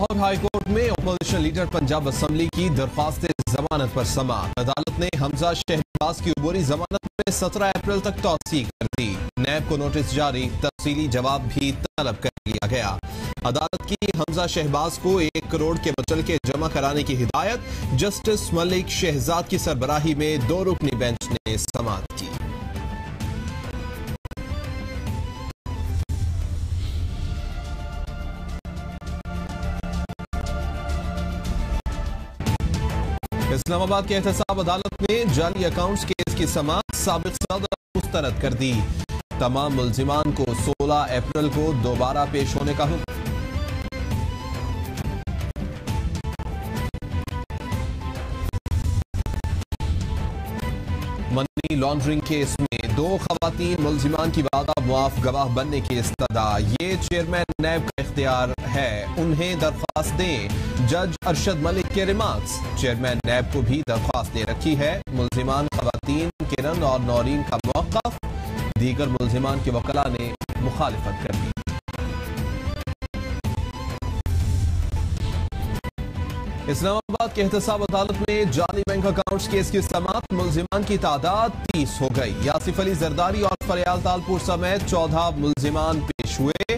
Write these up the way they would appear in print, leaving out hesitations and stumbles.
Lahore high court میں opposition leader Punjab assembly کی درخواست ضمانت پر سماعت۔ عدالت نے حمزہ شہباز کی عبوری ضمانت میں 17 اپریل تک توسیع کر دی۔ نیب کو نوٹس جاری، تفصیلی جواب بھی طلب کر لیا گیا۔ عدالت کی حمزہ شہباز کو 1 کروڑ کے مچلکے جمع کرانے کی ہدایت۔ جسٹس ملک شہزاد کی سربراہی میں 2 رکنی بینچ نے سماعت کی۔ اسلام آباد کے احتساب عدالت نے جعلی اکاؤنٹس کیس کی سماعت سابق صدر مسترد کر دی۔ تمام ملزمان کو 16 اپریل کو دوبارہ پیش ہونے کا حکم۔ منی لانڈرنگ کیس میں 2 خواتین ملزمان کی وعدہ معاف گواہ بننے کی استدعا۔ یہ چیئرمین نیب کا اختیار ہے، انہیں درخواست دیں۔ جج ارشد ملک کے ریمارکس۔ چیئرمین نیب کو بھی درخواست دے رکھی ہے۔ ملزمان خواتین کرن اور نورین کا موقف، دیگر ملزمان کے وکلاء نے مخالفت کر دی۔ اسلام آباد کے احتساب عدالت میں جعلی بینک اکاؤنٹس کیس کی سماعت۔ ملزمان کی تعداد 30 ہو گئی۔ یاسف علی زرداری اور فریال تالپور سمیت 14 ملزمان پیش ہوئے۔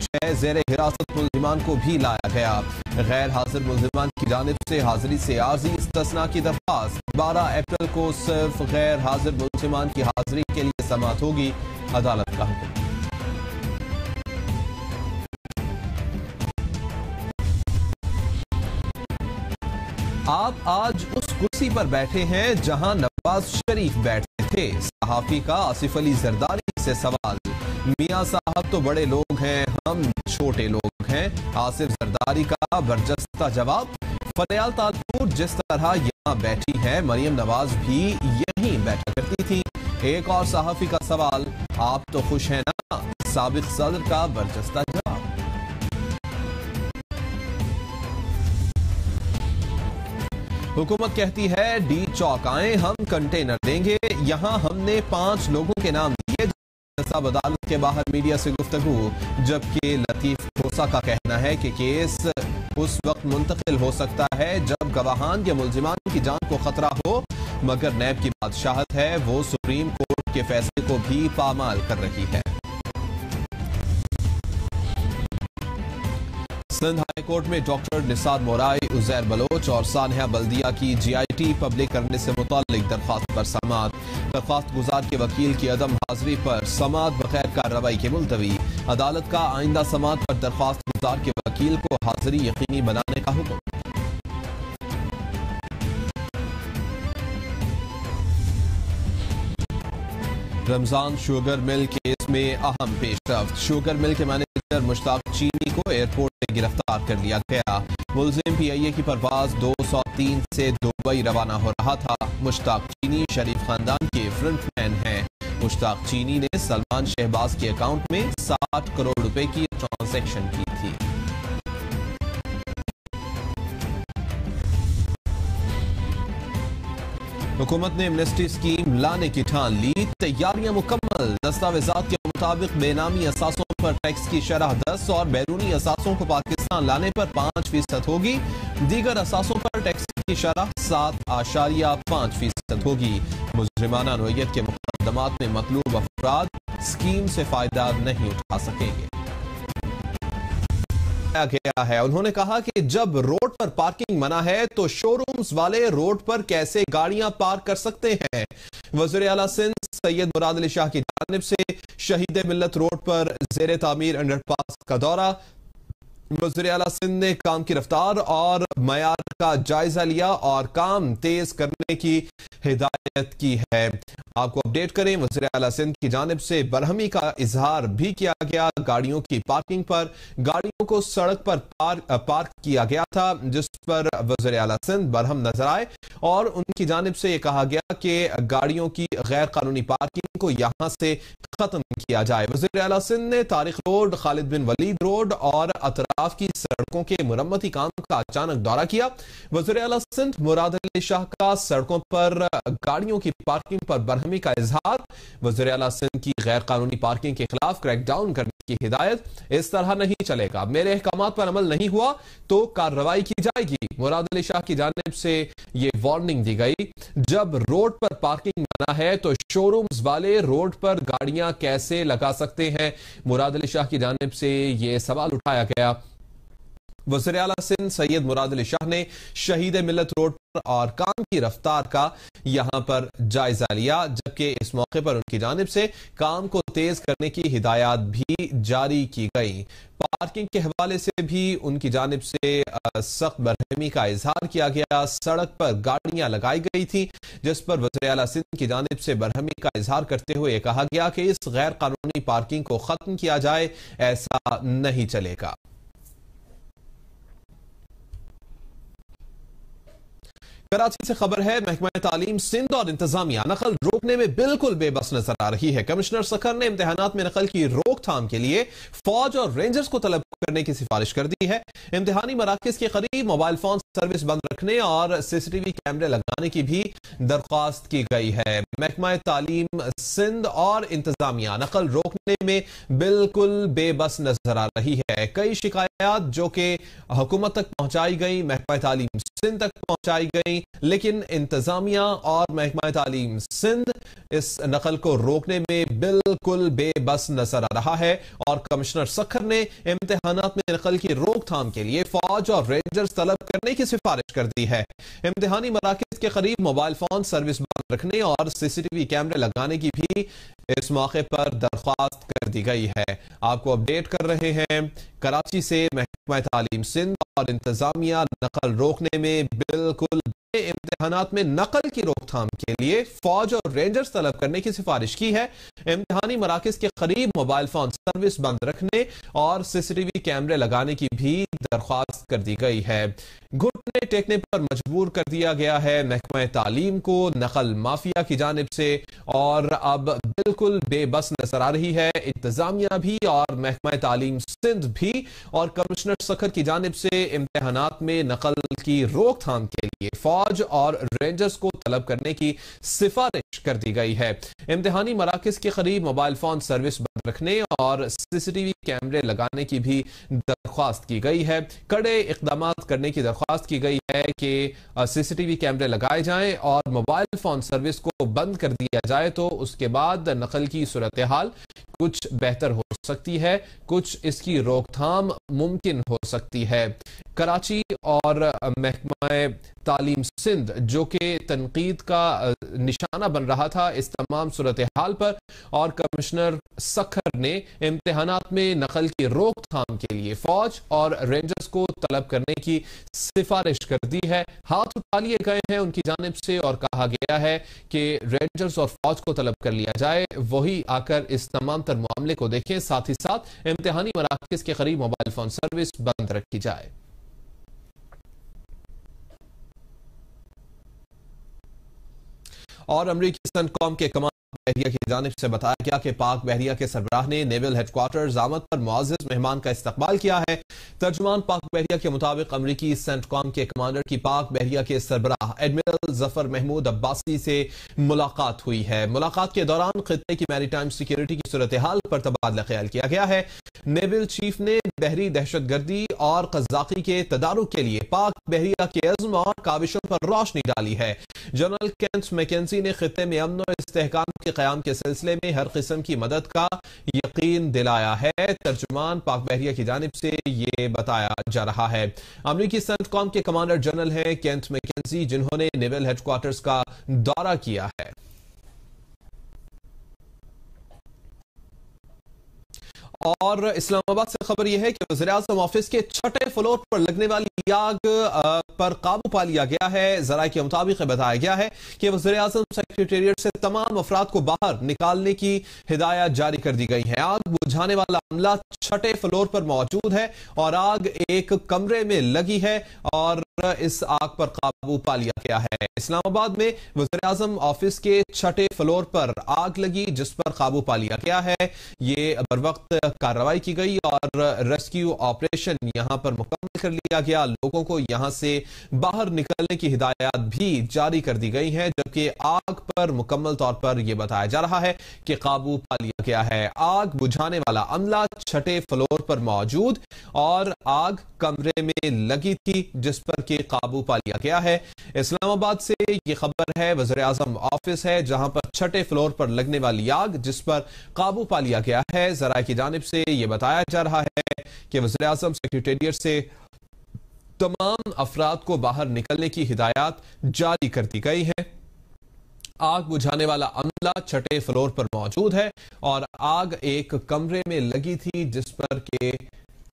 6 زیر حراست ملزمان کو بھی لایا گیا۔ غیر حاضر ملزمان کی جانب سے حاضری سے عارضی استثناء کی درخواست۔ 12 اپریل کو صرف غیر حاضر ملزمان کی حاضری کے لیے سماعت ہوگی، عدالت کا حکم۔ آپ آج اس کرسی پر بیٹھے ہیں جہاں نواز شریف بیٹھے تھے۔ صحافی کا آصف علی زرداری سے سوال۔ میاں صاحب تو بڑے لوگ ہیں، ہم چھوٹے لوگ ہیں، آصف زرداری کا برجستہ جواب۔ فریال تالپور جس طرح یہاں بیٹھی ہے، مریم نواز بھی یہیں بیٹھا کرتی تھی۔ ایک اور صحافی کا سوال، آپ تو خوش ہیں نا؟ سابق صدر کا برجستہ جواب۔ حکومت کہتی ہے ڈی چوک آئیں، ہم کنٹینر دیں گے۔ یہاں ہم نے 5 لوگوں کے نام دیے۔ احتساب عدالت کے باہر میڈیا سے گفتگو، جبکہ لطیف کھوسا کا کہنا ہے کہ کیس اس وقت منتقل ہو سکتا ہے جب گواہان یا ملزمان کی جان کو خطرہ ہو، مگر نیب کی بادشاہت ہے، وہ سپریم کورٹ کے فیصلے کو بھی پامال کر رہی ہے۔ سندھ ہائی کورٹ میں ڈاکٹر نثار مورائی، عزیر بلوچ اور سانحہ بلدیہ کی GIT پبلک کرنے سے متعلق درخواست پر سماعت۔ درخواست گزار کے وکیل کی عدم حاضری پر سماعت بغیر کارروائی کے ملتوی۔ عدالت کا آئندہ سماعت پر درخواست گزار کے وکیل کو حاضری یقینی بنانے کا حکم۔ رمضان شوگر مل کیس میں اہم پیش رفت۔ شوگر مل کے مینیجر مشتاق چینی کو ایئرپورٹ سے گرفتار کر لیا گیا۔ ملزم PIA کی پرواز 203 سے دبئی روانہ ہو رہا تھا۔ مشتاق چینی شریف خاندان کے فرنٹ مین ہیں۔ مشتاق چینی نے سلمان شہباز کے اکاؤنٹ میں 60 کروڑ روپے کی ٹرانزیکشن کی تھی۔ حکومت نے ایمنسٹی اسکیم لانے کی ٹھان لی، تیاریاں مکمل۔ دستاویزات کے مطابق بے نامی اثاثوں پر ٹیکس کی شرح 10 اور بیرونی اثاثوں کو پاکستان لانے پر 5% ہوگی۔ دیگر اثاثوں پر ٹیکس کی شرح 7.5% ہوگی۔ مجرمانہ نوعیت کے مقدمات میں مطلوب افراد اسکیم سے فائدہ نہیں اٹھا سکیں گے۔ گیا ہے انہوں نے کہا کہ جب روڈ پر پارکنگ منع ہے تو شو رومز والے روڈ پر کیسے گاڑیاں پارک کر سکتے ہیں؟ وزیر اعلیٰ سندھ سید مراد علی شاہ کی جانب سے شہید ملت روڈ پر زیر تعمیر انڈر پاس کا دورہ۔ وزیر اعلیٰ سندھ نے کام کی رفتار اور معیار کا جائزہ لیا اور کام تیز کرنے کی ہدایت کی ہے۔ آپ کو اپڈیٹ کریں، وزیر اعلیٰ سندھ کی جانب سے برہمی کا اظہار بھی کیا گیا۔ گاڑیوں کی پارکنگ پر گاڑیوں کو سڑک پر پارک کیا گیا تھا، جس پر وزیر اعلیٰ سندھ برہم نظر آئے اور ان کی جانب سے یہ کہا گیا کہ گاڑیوں کی غیر قانونی پارکنگ کو یہاں سے ختم کیا جائے۔ وزیر اعلیٰ سندھ نے طارق روڈ، خالد بن ولید روڈ اور اطراف کی سڑکوں کے مرمتی کام کا اچانک دورہ کیا۔ وزیر اعلیٰ سندھ مراد علی شاہ کا سڑکوں پر گاڑیوں کی پارکنگ پر برہمی کا اظہار۔ وزیر اعلیٰ سندھ کی غیر قانونی پارکنگ کے خلاف کریک ڈاؤن کرنے की हिदायत। इस तरह नहीं चलेगा, मेरे अहकामात पर अमल नहीं हुआ तो कार्रवाई की जाएगी। मुराद अली शाह की जानिब से ये वार्निंग दी गई। जब रोड पर पार्किंग मना है तो शोरूम्स वाले रोड पर गाड़ियां कैसे लगा सकते हैं? मुराद अली शाह की जानिब से ये सवाल उठाया गया। वज़ीर आला सिंध सैयद मुराद अली शाह ने शहीद मिल्लत रोड पर और काम की रफ्तार का यहां पर जायजा लिया, जबकि इस मौके पर उनकी जानिब से काम को तेज करने की हिदायत भी जारी की गई। पार्किंग के हवाले से भी उनकी जानिब से सख्त बरहमी का इजहार किया गया। सड़क पर गाड़ियां लगाई गई थी, जिस पर वज़ीर आला सिंध की जानिब से बरहमी का इजहार करते हुए कहा गया कि इस गैर कानूनी पार्किंग को खत्म किया जाए, ऐसा नहीं चलेगा। कराची से खबर है, महकमा तालीम सिंध और इंतजामिया नकल रोकने में बिल्कुल बेबस नजर आ रही है। कमिश्नर सखर ने इम्तिहानात में नकल की रोकथाम के लिए फौज और रेंजर्स को तलब करने की सिफारिश कर दी है। इम्तिहानी मराकज के करीब मोबाइल फोन सर्विस बंद रखने और सीसीटीवी कैमरे लगाने की भी दरख्वास्त की गई है। महकमा तालीम सिंध और इंतजामिया नकल रोकने में बिल्कुल बेबस नजर आ रही है। कई शिकायत जो कि हुकूमत तक पहुंचाई गई, महकमा तालीम सिंध तक पहुंचाई गई, लेकिन इंतजामिया और महकमा तालीम सिंध इस नकल को रोकने में बिल्कुल बेबस नजर आ रहा है। और कमिश्नर सखर ने इम्तिहानात में नकल की रोकथाम के लिए फौज और रेंजर्स तलब करने की सिफारिश कर दी है। इम्तिहानी मराकज के करीब मोबाइल फोन सर्विस बंद रखने और सीसीटीवी कैमरे लगाने की भी इस मौके पर दरख्वास्त कर दी गई है। आपको अपडेट कर रहे हैं कराची से। महकमा तालीम सिंध और इंतजामिया नकल रोकने में बिल्कुल इम्तिहानात में नकल की रोकथाम के लिए फौज और रेंजर्स तलब करने की सिफारिश की है। इम्तिहानी मराकज के करीब मोबाइल फोन सर्विस बंद रखने और सीसीटीवी कैमरे लगाने की भी दरख्वास्त कर दी गई है। घुटने टेकने पर मजबूर कर दिया गया है महकमा तालीम को नकल माफिया की जानिब से, और अब बिल्कुल बेबस नजर आ रही है इंतजामिया भी और महकमा तालीम सिंध भी। और कमिश्नर सखर की जानिब से इम्तिहानात में नकल की रोकथाम के लिए फौज और रेंजर्स को तलब करने की सिफारिश कर दी गई है। इम्तिहानी मराकज के करीब मोबाइल फोन सर्विस बंद रखने और सीसीटीवी कैमरे लगाने की भी दरख्वास्त की गई है। कड़े इकदाम करने की दरख्वास्त की गई है कि सीसीटीवी कैमरे लगाए जाएं और मोबाइल फोन सर्विस को बंद कर दिया जाए, तो उसके बाद नकल की सूरत हाल कुछ बेहतर हो सकती है, कुछ इसकी रोकथाम मुमकिन हो सकती है। कराची और महकमा तालीम सिंध जो कि तनकीद का निशाना बन रहा था इस तमाम सूरत हाल पर, और कमिश्नर सखर ने इम्तिहानात में नकल की रोकथाम के लिए फौज और रेंजर्स को तलब करने की सिफारिश कर दी है। हाथ उठा लिए गए हैं उनकी जानिब से और कहा गया है कि रेंजर्स और फौज को तलब कर लिया जाए, वही आकर इस तमाम तर मामले को देखें। साथ ही साथ इम्तिहानी मराकज के करीब मोबाइल फोन सर्विस बंद रखी जाए। और अमरीकी सेंटकॉम के कमांडर बहरिया की जानिब से बताया गया कि पाक बहरिया के सरबराह ने नेवल हेडक्वार्टर्स आमद पर मुआज़्ज़िज़ मेहमान का इस्तकबाल किया है। तर्जुमान पाक बहरिया के मुताबिक अमरीकी सेंटकॉम के कमांडर की पाक बहरिया के सरबराह एडमिरल जफर महमूद अब्बासी से मुलाकात हुई है। मुलाकात के दौरान खित्ते की मैरीटाइम सिक्योरिटी की सूरत हाल पर तबादला ख्याल किया गया है। नेवल चीफ ने बहरी दहशतगर्दी और कज़ाकी के तदारुक के लिए पाक बहरिया के अज़्म और काविशों पर रोशनी डाली है। जनरल केंट मैकेंजी ने खित्ते में अमन और इस्तेहकाम के क़याम के सिलसिले में हर किस्म की मदद का यकीन दिलाया है। तर्जुमान पाक बहरिया की जानिब से ये बताया जा रहा है। अमरीकी सेंटकॉम के कमांडर जनरल हैं केंट मैकेंजी, जिन्होंने नेवल हेडक्वार्टर्स का दौरा किया है। और इस्लामाबाद से खबर यह है कि वज़ीर-ए-आज़म ऑफिस के 6ठे फ्लोर पर लगने वाली आग पर काबू पा लिया गया है। ज़राए के मुताबिक बताया गया है कि वज़ीर-ए-आज़म सेक्रेटेरिएट से तमाम अफराद को बाहर निकालने की हिदायत जारी कर दी गई है। आग बुझाने वाला अमला 6ठे फ्लोर पर मौजूद है और आग एक कमरे में लगी है और इस आग पर काबू पा लिया गया है। इस्लामाबाद में वज़ीर-ए-आज़म ऑफिस के 6ठे फ्लोर पर आग लगी, जिस पर काबू पा लिया गया है। ये बरवक्त कार्रवाई की गई और रेस्क्यू ऑपरेशन यहां पर मुकम्मल कर लिया गया। लोगों को यहां से बाहर निकलने की हिदायत भी जारी कर दी गई है, जबकि आग पर मुकम्मल तौर पर यह बताया जा रहा है कि काबू पा लिया गया है। आग बुझाने वाला अमला 6ठे फ्लोर पर मौजूद और आग कमरे में लगी थी, जिस पर के काबू पा लिया गया है। इस्लामाबाद से ये खबर है, वज़ीर-ए-आज़म ऑफिस है जहां पर 6ठे फ्लोर पर लगने वाली आग, जिस पर काबू पा लिया गया है। ज़राए की जानिब से यह बताया जा रहा है कि वज़ीर-ए-आज़म सेक्रेटेरिएट से तमाम अफराद को बाहर निकलने की हिदायत जारी कर दी गई है। आग बुझाने वाला अमला 6ठे फ्लोर पर मौजूद है और आग एक कमरे में लगी थी, जिस पर के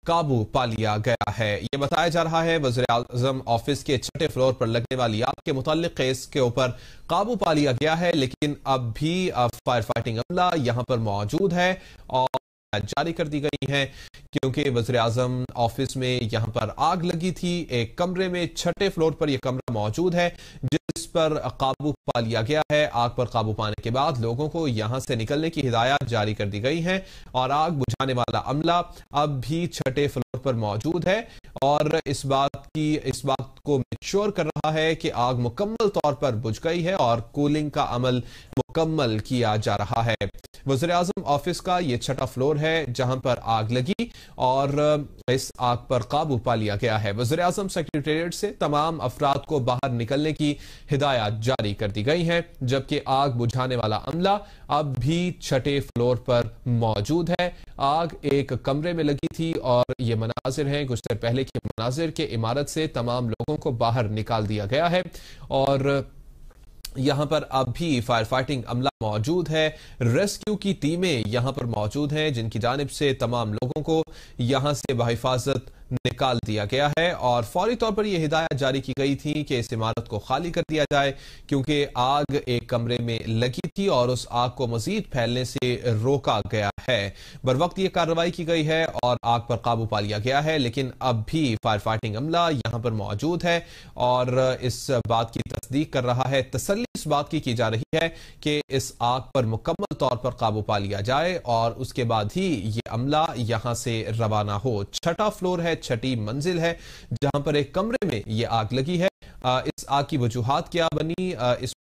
काबू पा लिया गया है। यह बताया जा रहा है वज़ीर-ए-आज़म ऑफिस के 6ठे फ्लोर पर लगने वाली आग के मुतालिक केस के ऊपर काबू पा लिया गया है, लेकिन अब भी फायर फाइटिंग अमला यहां पर मौजूद है और जारी कर दी गई है, क्योंकि वज़ीर-ए-आज़म ऑफिस में यहां पर आग लगी थी। एक कमरे में 6ठे फ्लोर पर यह कमरा मौजूद है, जिस पर काबू पा लिया गया है। आग पर काबू पाने के बाद लोगों को यहां से निकलने की हिदायत जारी कर दी गई है और आग बुझाने वाला अमला अब भी 6ठे फ्लोर पर मौजूद है और इस बात को मेश्योर कर रहा है कि आग मुकम्मल तौर पर बुझ गई है और कूलिंग का अमल मुकम्मल किया जा रहा है। वज़ीर-ए-आज़म ऑफिस का यह 6ठा फ्लोर है जहां पर आग लगी और इस आग पर काबू पा लिया गया है। वज़ीर-ए-आज़म सेक्रेटेरिएट से तमाम अफराद को बाहर निकलने की हिदायत जारी कर दी गई है, जबकि आग बुझाने वाला अमला अब भी 6ठे फ्लोर पर मौजूद है। आग एक कमरे में लगी थी और ये मनाजिर हैं कुछ देर पहले के मनाजिर के इमारत से तमाम लोगों को बाहर निकाल दिया गया है और यहां पर अब भी फायर फाइटिंग अमला मौजूद है। रेस्क्यू की टीमें यहां पर मौजूद हैं, जिनकी जानिब से तमाम लोगों को यहां से बहिफाजत निकाल दिया गया है और फौरी तौर पर यह हिदायत जारी की गई थी कि इस इमारत को खाली कर दिया जाए, क्योंकि आग एक कमरे में लगी थी और उस आग को मजीद फैलने से रोका गया है। बर वक्त ये कार्रवाई की गई है और आग पर काबू पा लिया गया है, लेकिन अब भी फायर फाइटिंग अमला यहां पर मौजूद है और इस बात की तस्दीक कर रहा है, तसल्ली इस बात की जा रही है कि इस आग पर मुकम्मल तौर पर काबू पा लिया जाए और उसके बाद ही ये अमला यहां से रवाना हो। 6ठा फ्लोर है, 6ठी मंजिल है, जहां पर एक कमरे में ये आग लगी है। इस आग की वजूहात क्या बनी, इस